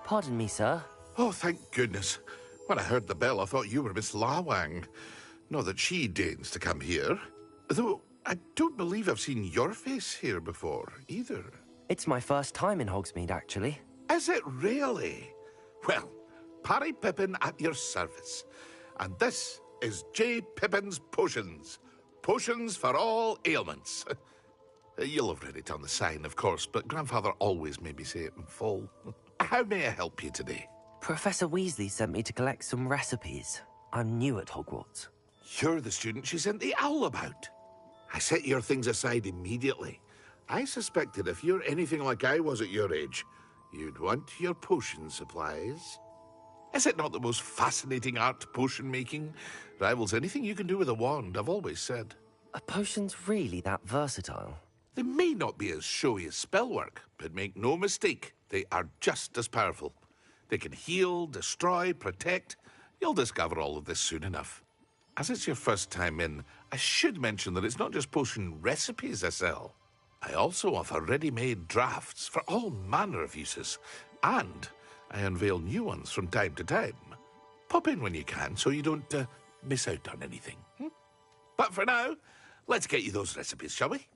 Pardon me, sir. Oh, thank goodness. When I heard the bell, I thought you were Miss Lawang. Not that she deigns to come here. Though, I don't believe I've seen your face here before, either. It's my first time in Hogsmeade, actually. Is it really? Well, Parry Pippin at your service. And this is J. Pippin's Potions. Potions for all ailments. You'll have read it on the sign, of course, but Grandfather always made me say it in full. How may I help you today? Professor Weasley sent me to collect some recipes. I'm new at Hogwarts. You're the student she sent the owl about. I set your things aside immediately. I suspected if you're anything like I was at your age, you'd want your potion supplies. Is it not the most fascinating art, potion making? Rivals anything you can do with a wand, I've always said. Are potions really that versatile? They may not be as showy as spellwork, but make no mistake, they are just as powerful. They can heal, destroy, protect. You'll discover all of this soon enough. As it's your first time in, I should mention that it's not just potion recipes I sell. I also offer ready-made drafts for all manner of uses, and I unveil new ones from time to time. Pop in when you can so you don't miss out on anything. But for now, let's get you those recipes, shall we?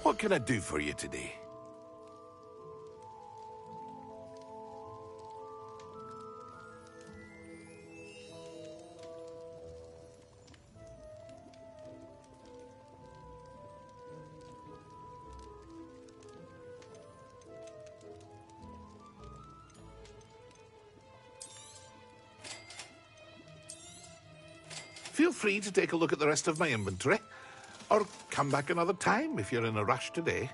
What can I do for you today? Feel free to take a look at the rest of my inventory, or come back another time if you're in a rush today.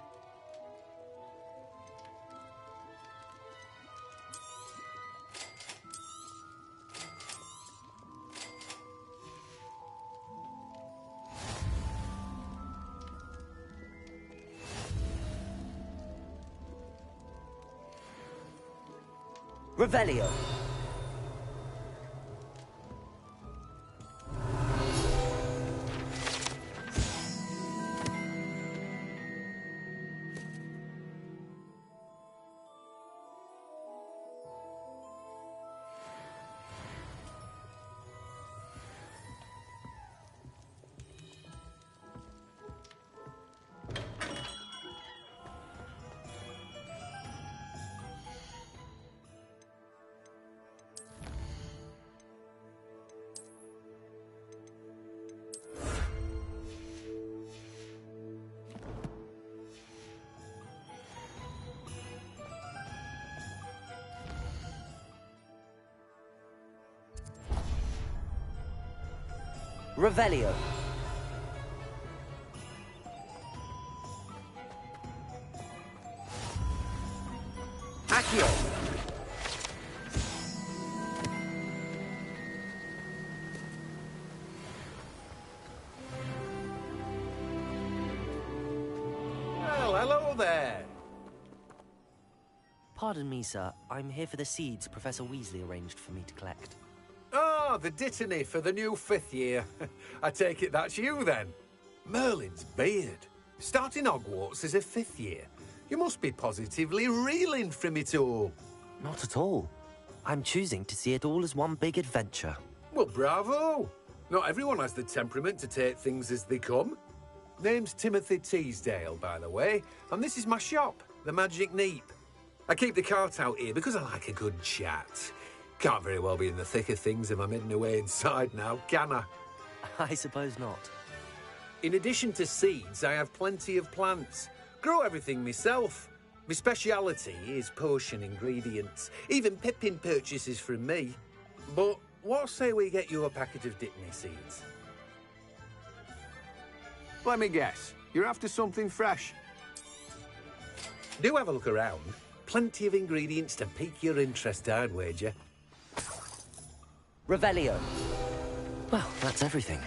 Revelio. Revelio. Accio. Well, hello there. Pardon me, sir. I'm here for the seeds Professor Weasley arranged for me to collect. Ah, the dittany for the new 5th year. I take it that's you, then. Merlin's beard. Starting Hogwarts as a 5th year. You must be positively reeling from it all. Not at all. I'm choosing to see it all as one big adventure. Well, bravo. Not everyone has the temperament to take things as they come. Name's Timothy Teasdale, by the way, and this is my shop, the Magic Neep. I keep the cart out here because I like a good chat. Can't very well be in the thick of things if I'm hidden away inside now, can I? I suppose not. In addition to seeds, I have plenty of plants. Grow everything myself. My speciality is potion ingredients. Even Pippin purchases from me. But what say we get you a packet of Dittany seeds? Let me guess. You're after something fresh. Do have a look around. Plenty of ingredients to pique your interest, I'd wager. Revelio. Well, that's everything.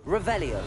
Revelio.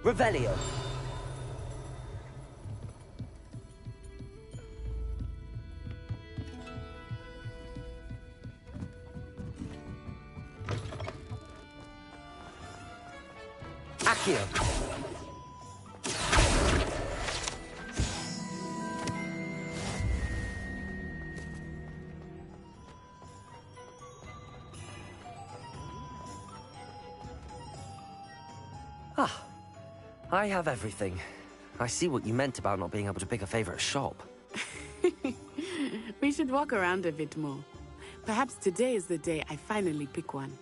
Revelio. Accio. Ah. I have everything. I see what you meant about not being able to pick a favorite shop. We should walk around a bit more. Perhaps today is the day I finally pick one.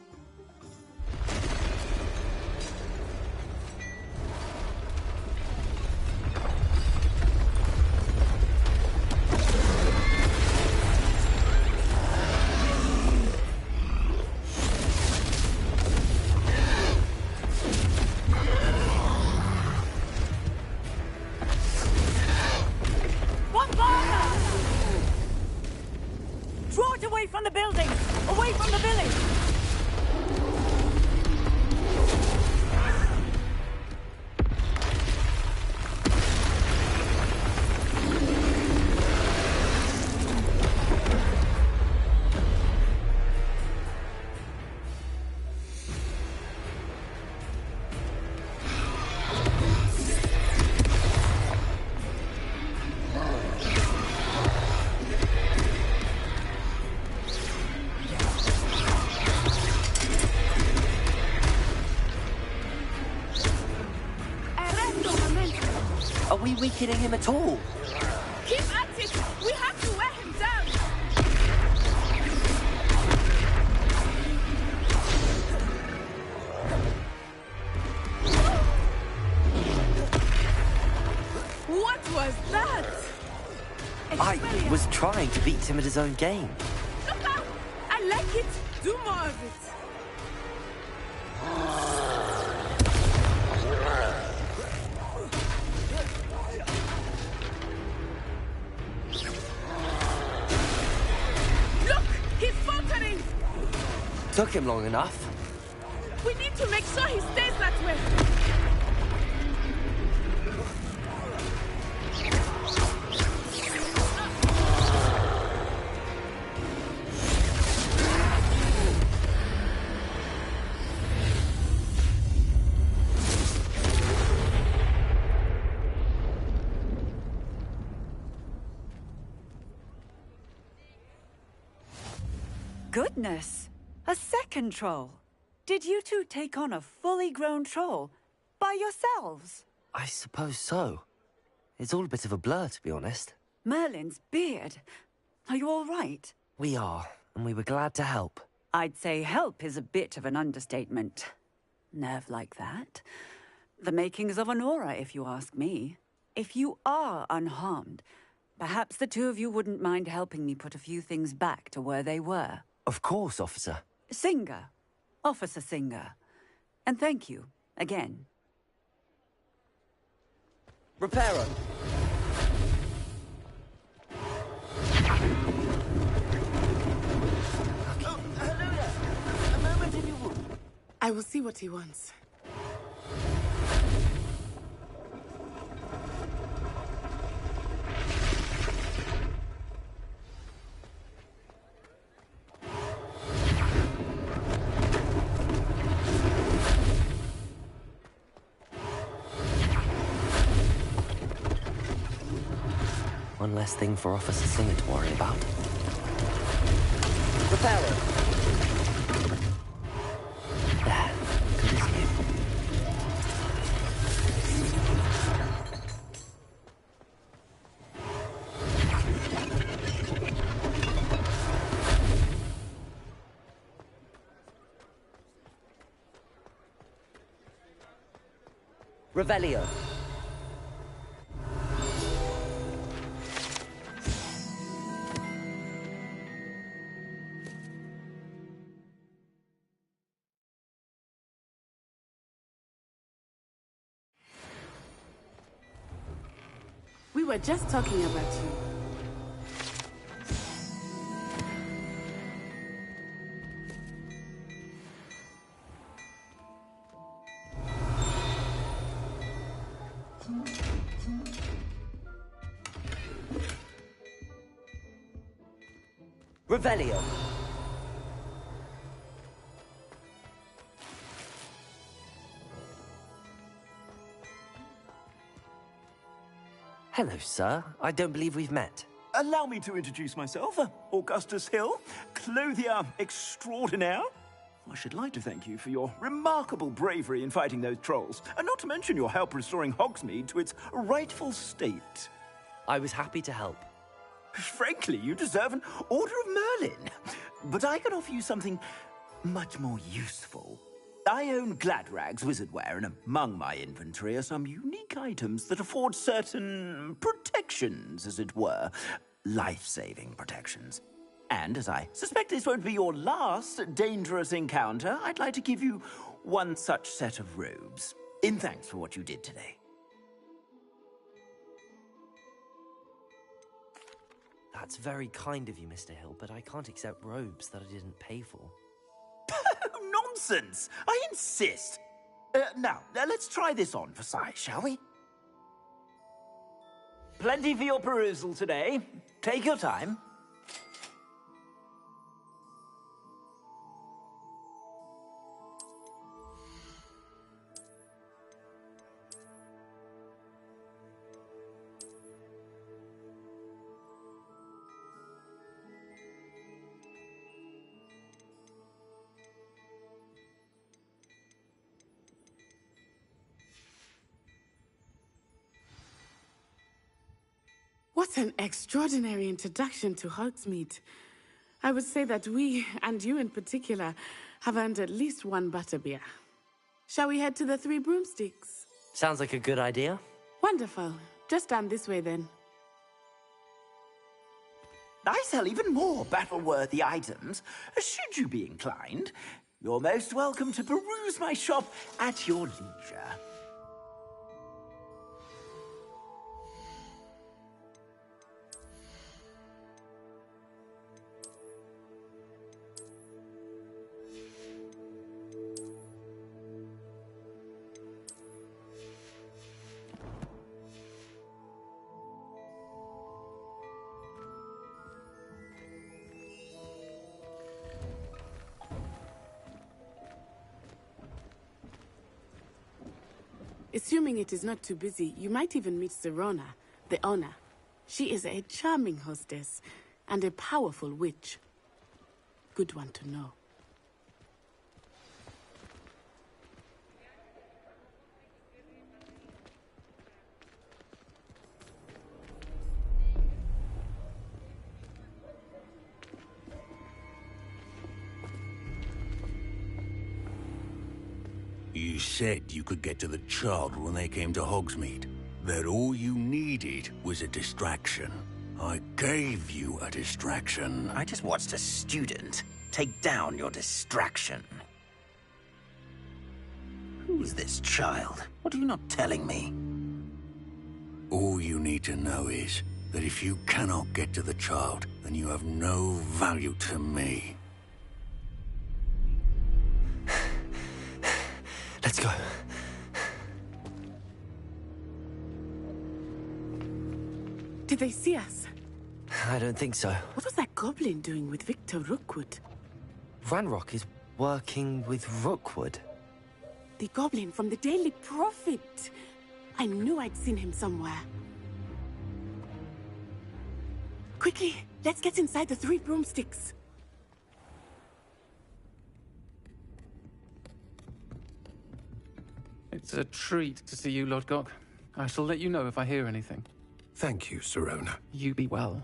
Are we weakening him at all? Keep at it! We have to wear him down! What was that? I was trying to beat him at his own game. Look out! I like it! Do more of it! Took him long enough. We need to make sure he stays that way. Goodness! A second troll. Did you two take on a fully grown troll by yourselves? I suppose so. It's all a bit of a blur, to be honest. Merlin's beard. Are you all right? We are, and we were glad to help. I'd say help is a bit of an understatement. Nerve like that. The makings of an aura, if you ask me. If you are unharmed, perhaps the two of you wouldn't mind helping me put a few things back to where they were. Of course, officer. Singer. Officer Singer. And thank you, again. Reparo. I will see what he wants. One less thing for Officer Singer to worry about. Reparo. There. Good as new. Revelio. We were just talking about you. Revelio. Hello, sir. I don't believe we've met. Allow me to introduce myself. Augustus Hill, clothier extraordinaire. I should like to thank you for your remarkable bravery in fighting those trolls, and not to mention your help restoring Hogsmeade to its rightful state. I was happy to help. Frankly, you deserve an Order of Merlin. But I can offer you something much more useful. I own Gladrag's wizardware, and among my inventory are some unique items that afford certain protections, as it were. Life-saving protections. And as I suspect this won't be your last dangerous encounter, I'd like to give you one such set of robes, in thanks for what you did today. That's very kind of you, Mr. Hill, but I can't accept robes that I didn't pay for. Nonsense! I insist! Now, let's try this on for size, shall we? Plenty for your perusal today. Take your time. What an extraordinary introduction to Hogsmeade. I would say that we, and you in particular, have earned at least one butterbeer. Shall we head to the Three Broomsticks? Sounds like a good idea. Wonderful. Just down this way then. I sell even more battle-worthy items, should you be inclined. You're most welcome to peruse my shop at your leisure. Assuming it is not too busy, you might even meet Serona, the owner. She is a charming hostess and a powerful witch. Good one to know. You said you could get to the child when they came to Hogsmeade. That all you needed was a distraction. I gave you a distraction. I just watched a student take down your distraction. Who's this child? What are you not telling me? All you need to know is that if you cannot get to the child, then you have no value to me. Let's go. Did they see us? I don't think so. What was that goblin doing with Victor Rookwood? Ranrock is working with Rookwood. The goblin from the Daily Prophet. I knew I'd seen him somewhere. Quickly, let's get inside the 3 broomsticks. It's a treat to see you, Lodgok. I shall let you know if I hear anything. Thank you, Sirona. You be well.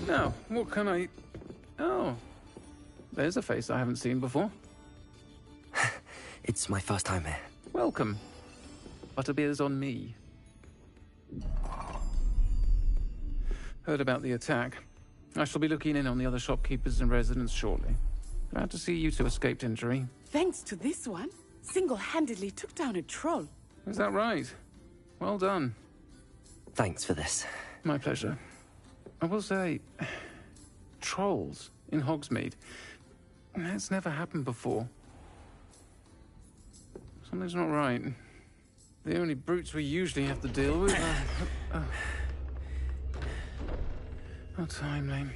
Now, what can I... Oh, there's a face I haven't seen before. It's my first time here. Welcome. Butterbeer's on me. Heard about the attack. I shall be looking in on the other shopkeepers and residents shortly. Glad to see you two escaped injury. Thanks to this one, single-handedly took down a troll. Is that right? Well done. Thanks for this. My pleasure. I will say, trolls in Hogsmeade. That's never happened before. Something's not right. The only brutes we usually have to deal with are... How timely.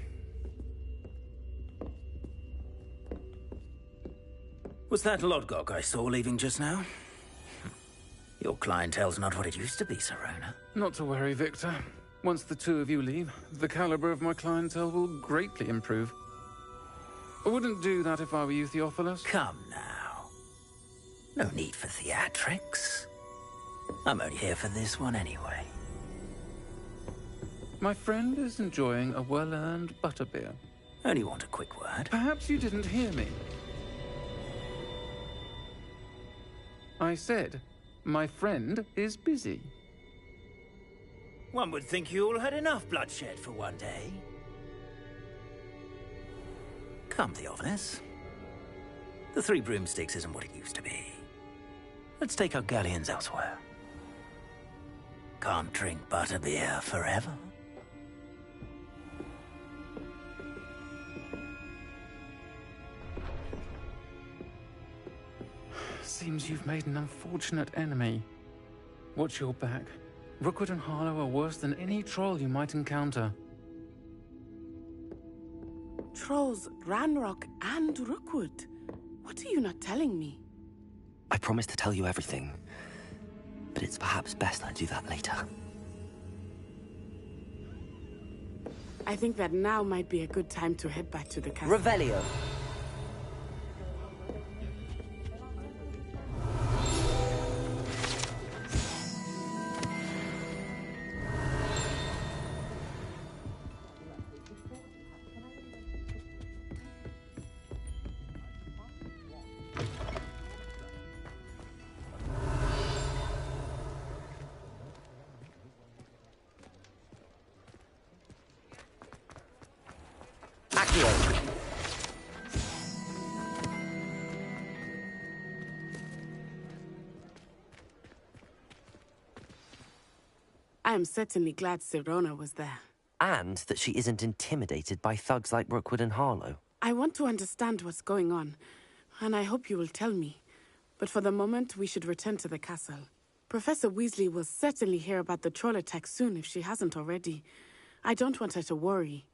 Was that Lodgok I saw leaving just now? Your clientele's not what it used to be, Sirona. Not to worry, Victor. Once the two of you leave, the caliber of my clientele will greatly improve. I wouldn't do that if I were you, Theophilus. Come now. No need for theatrics. I'm only here for this one anyway. My friend is enjoying a well-earned butterbeer. Only want a quick word. Perhaps you didn't hear me. I said, my friend is busy. One would think you all had enough bloodshed for one day. Come, Theophilus. The 3 broomsticks isn't what it used to be. Let's take our galleons elsewhere. Can't drink butterbeer forever. Seems you've made an unfortunate enemy. Watch your back. Rookwood and Harlow are worse than any troll you might encounter. Trolls, Ranrock, and Rookwood. What are you not telling me? I promised to tell you everything, but it's perhaps best I do that later. I think that now might be a good time to head back to the castle. Revelio. I am certainly glad Sirona was there. And that she isn't intimidated by thugs like Rookwood and Harlow. I want to understand what's going on, and I hope you will tell me. But for the moment, we should return to the castle. Professor Weasley will certainly hear about the troll attack soon if she hasn't already. I don't want her to worry.